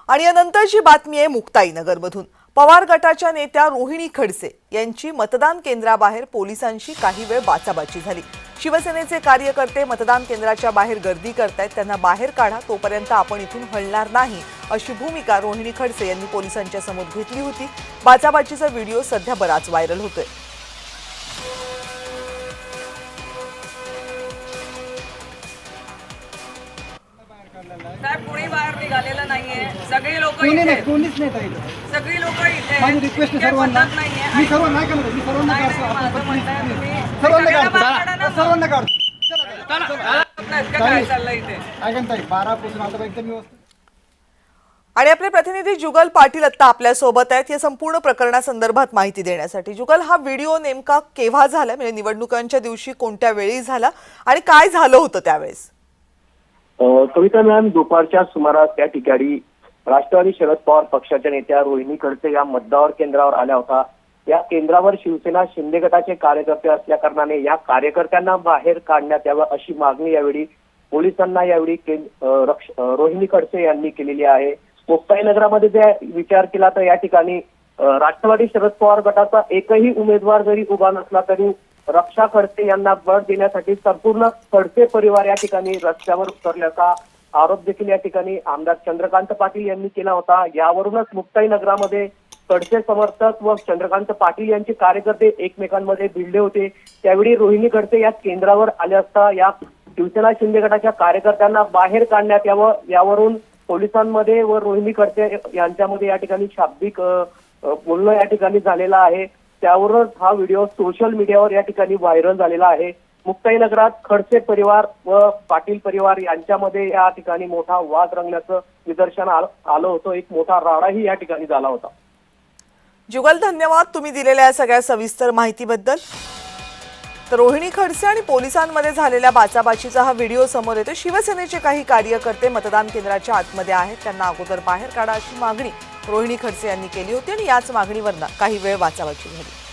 आणि यानंतरची बातमी आहे मुक्ताईनगरमधून। पवार गटाच्या नेत्या रोहिणी खडसे यांची मतदान केंद्राबाहेर पोलिसांशी काही वेळ बाचाबाची झाली। शिवसेनेचे कार्यकर्ते मतदान केंद्राच्या बाहेर गर्दी करतायत, त्यांना बाहेर काढा, तोपर्यंत आपण इथून हलणार नाही अशी भूमिका रोहिणी खडसे यांनी पोलिसांच्या समोर घेतली होती। बाचाबाचीचा व्हिडिओ सध्या बराच व्हायरल होतोय। साहेब कोणी बाहेर निघालेलं नाहीये, सगळी लोक कोणीच नाही ताई, सगळी लोक इथे माझी रिक्वेस्ट आहे सर्वांना, मी सर्व नाही करणार, मी सर्वांना काढतो, काय चाललंय इथे ऐका ताई, 12 पासून आता एकदम व्यवस्थित। आणि आपले प्रतिनिधी जुगल पाटील आता आपल्या सोबत आहेत या संपूर्ण प्रकरणासंदर्भात माहिती देण्यासाठी। जुगल, हा व्हिडिओ नेमका केव्हा झाला, म्हणजे निवडणुकांच्या दिवशी कोणत्या वेळी झाला आणि काय झालं होतं त्यावेळेस? कविता मॅम, दुपारच्या सुमारास त्या ठिकाणी राष्ट्रवादी शरद पवार पक्षाच्या नेत्या रोहिणी खडसे या मतदार केंद्रावर आल्या होता। या केंद्रावर शिवसेना शिंदे गटाचे कार्यकर्ते असल्या कारणाने या कार्यकर्त्यांना बाहेर काढण्यात यावं अशी मागणी यावेळी पोलिसांना यावेळी रोहिणी खडसे यांनी केलेली आहे। मुक्ताईनगरामध्ये जर विचार केला तर या ठिकाणी राष्ट्रवादी शरद पवार गटाचा एकही उमेदवार जरी उभा नसला तरी रक्षा खडसे यांना बळ देण्यासाठी संपूर्ण खडसे परिवार या ठिकाणी रस्त्यावर उतरल्याचा आरोप देखील या ठिकाणी आमदार चंद्रकांत पाटील यांनी केला होता। यावरूनच मुक्ताईनगरामध्ये खडसे समर्थक व चंद्रकांत पाटील यांचे कार्यकर्ते एकमेकांमध्ये भिडले होते। त्यावेळी रोहिणी खडसे या केंद्रावर आले असता या शिवसेना शिंदे गटाच्या कार्यकर्त्यांना बाहेर काढण्यात यावं, यावरून पोलिसांमध्ये व रोहिणी खडसे यांच्यामध्ये या ठिकाणी शाब्दिक बोलणं या ठिकाणी झालेलं आहे। त्यावरच हा व्हिडिओ सोशल मीडियावर या ठिकाणी व्हायरल झालेला आहे। मुक्ताईनगरात खडसे परिवार व पाटील परिवार यांच्यामध्ये या ठिकाणी मोठा वाद रंगल्याचं निदर्शन आलं होतं। एक मोठा राडाही या ठिकाणी झाला होता। जुगल, धन्यवाद तुम्ही दिलेल्या सगळ्या सविस्तर माहितीबद्दल। तर रोहिणी खडसे आणि पोलिसांमध्ये झालेल्या बाचाबाचीचा हा व्हिडिओ समोर येतो। शिवसेनेचे काही कार्यकर्ते मतदान केंद्राच्या आतमध्ये आहेत, त्यांना अगोदर बाहेर काढा अशी मागणी रोहिणी खडसे यांनी केली होती आणि याच मागणीवर काही वेळ बाचाबाची झाली।